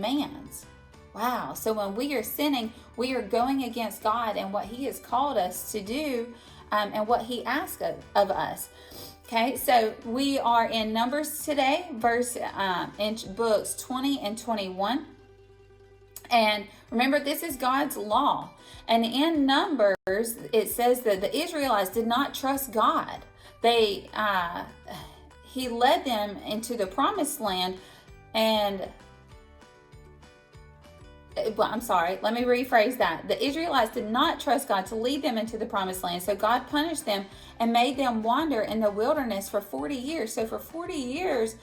demands. Wow. So when we are sinning, we are going against God and what he has called us to do, and what he asks of us. Okay, so we are in Numbers today, in books 20 and 21. And remember, this is God's law. And in Numbers, it says that the Israelites did not trust God. He led them into the promised land, and I'm sorry, let me rephrase that. The Israelites did not trust God to lead them into the promised land. So God punished them and made them wander in the wilderness for 40 years. So for 40 years,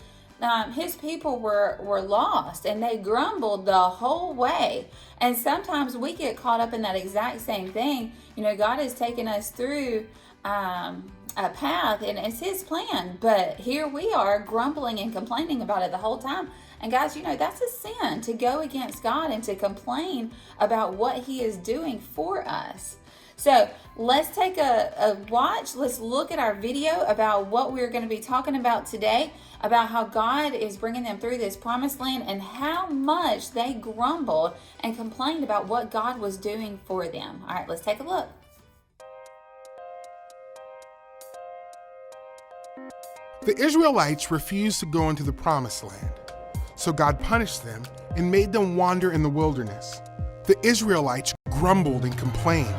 his people were lost, and they grumbled the whole way. And sometimes we get caught up in that exact same thing. God has taken us through a path, and it's his plan. But here we are grumbling and complaining about it the whole time. And guys, that's a sin, to go against God and to complain about what he is doing for us. So let's take a watch. Let's look at our video about what we're going to be talking about today, about how God is bringing them through this promised land and how much they grumbled and complained about what God was doing for them. All right, let's take a look. The Israelites refused to go into the promised land. So God punished them and made them wander in the wilderness. The Israelites grumbled and complained.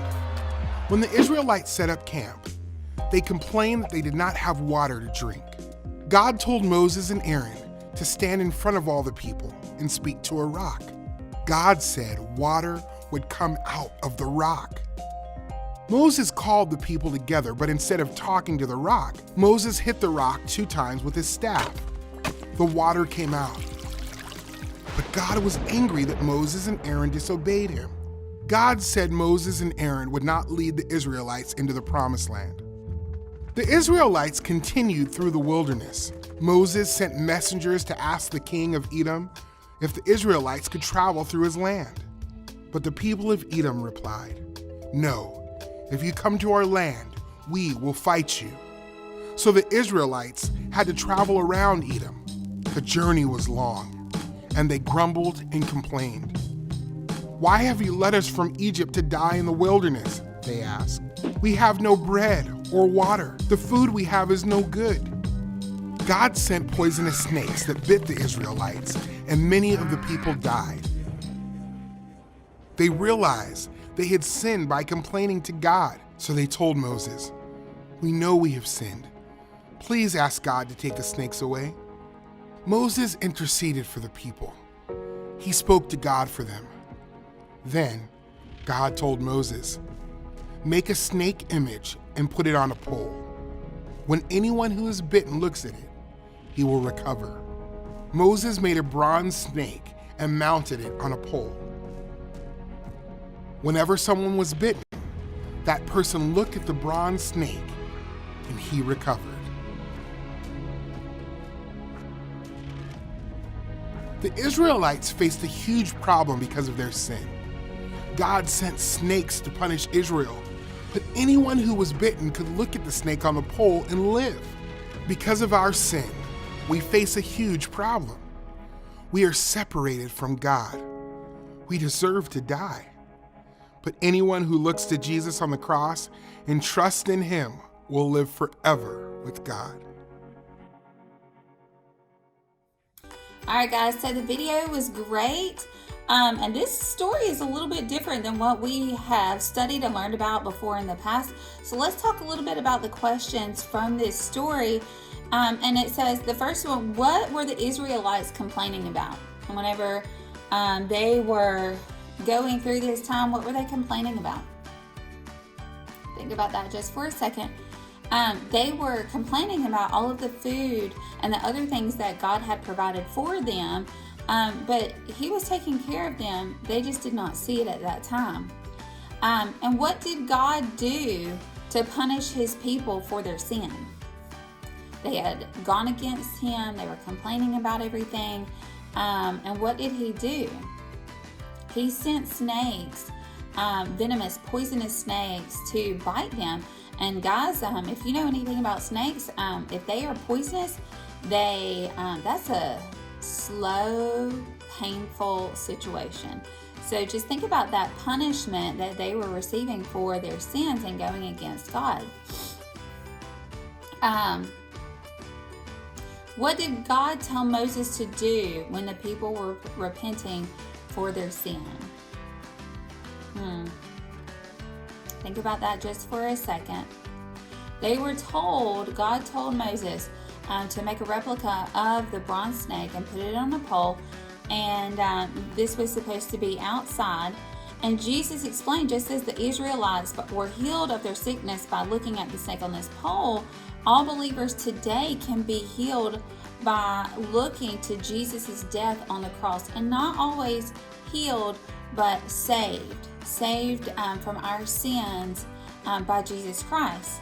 When the Israelites set up camp, they complained that they did not have water to drink. God told Moses and Aaron to stand in front of all the people and speak to a rock. God said water would come out of the rock. Moses called the people together, but instead of talking to the rock, Moses hit the rock 2 times with his staff. The water came out. But God was angry that Moses and Aaron disobeyed him. God said Moses and Aaron would not lead the Israelites into the promised land. The Israelites continued through the wilderness. Moses sent messengers to ask the king of Edom if the Israelites could travel through his land. But the people of Edom replied, "No, if you come to our land, we will fight you." So the Israelites had to travel around Edom. The journey was long, and they grumbled and complained. "Why have you led us from Egypt to die in the wilderness?" they asked. "We have no bread or water. The food we have is no good." God sent poisonous snakes that bit the Israelites, and many of the people died. They realized they had sinned by complaining to God, so they told Moses, "We know we have sinned. Please ask God to take the snakes away." Moses interceded for the people. He spoke to God for them. Then God told Moses, "Make a snake image and put it on a pole. When anyone who is bitten looks at it, he will recover." Moses made a bronze snake and mounted it on a pole. Whenever someone was bitten, that person looked at the bronze snake and he recovered. The Israelites faced a huge problem because of their sin. God sent snakes to punish Israel, but anyone who was bitten could look at the snake on the pole and live. Because of our sin, we face a huge problem. We are separated from God. We deserve to die. But anyone who looks to Jesus on the cross and trusts in him will live forever with God. All right, guys, so the video was great. And this story is a little bit different than what we have studied and learned about before in the past. So let's talk a little bit about the questions from this story. And it says, the first one, what were the Israelites complaining about? And whenever they were going through this time, what were they complaining about? Think about that just for a second. They were complaining about all of the food and the other things that God had provided for them, but he was taking care of them. They just did not see it at that time. And what did God do to punish his people for their sin? They had gone against him. They were complaining about everything. And what did he do? He sent snakes, venomous, poisonous snakes to bite them. And guys, if you know anything about snakes, if they are poisonous, that's a slow, painful situation. So just think about that punishment that they were receiving for their sins and going against God. What did God tell Moses to do when the people were repenting for their sin? Think about that just for a second. They were told, God told Moses to make a replica of the bronze snake and put it on a pole. And this was supposed to be outside. And Jesus explained, just as the Israelites were healed of their sickness by looking at the snake on this pole, all believers today can be healed by looking to Jesus' death on the cross, and not always healed, but saved from our sins by Jesus Christ.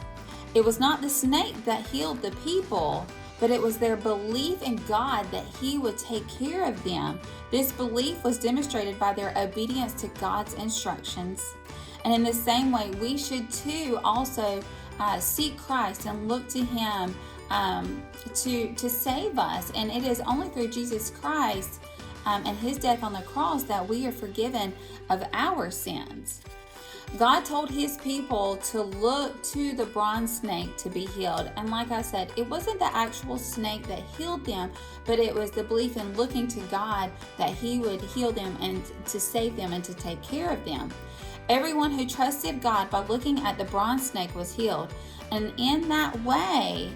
It was not the snake that healed the people, but it was their belief in God that He would take care of them. This belief was demonstrated by their obedience to God's instructions. And in the same way, we should too also seek Christ and look to Him to save us. And it is only through Jesus Christ and His death on the cross that we are forgiven of our sins. God told His people to look to the bronze snake to be healed. And like I said, it wasn't the actual snake that healed them, but it was the belief in looking to God that He would heal them and to save them and to take care of them. Everyone who trusted God by looking at the bronze snake was healed. And in that way,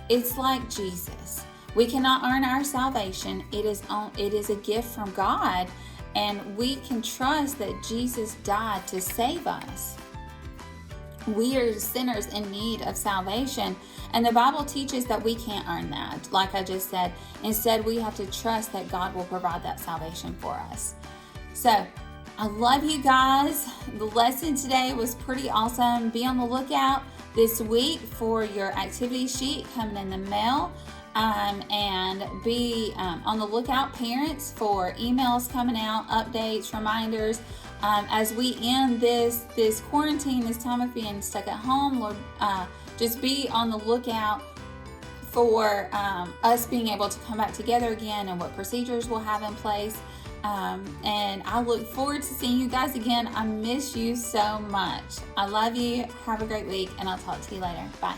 it's like Jesus. We cannot earn our salvation. It is a gift from God. And we can trust that Jesus died to save us. We are sinners in need of salvation, and the Bible teaches that we can't earn that. Like I just said, instead we have to trust that God will provide that salvation for us. So, I love you guys. The lesson today was pretty awesome. Be on the lookout this week for your activity sheet coming in the mail. And be on the lookout, parents, for emails coming out, updates, reminders. As we end this quarantine, this time of being stuck at home, Lord, just be on the lookout for us being able to come back together again and what procedures we'll have in place. And I look forward to seeing you guys again. I miss you so much. I love you. Have a great week, and I'll talk to you later. Bye.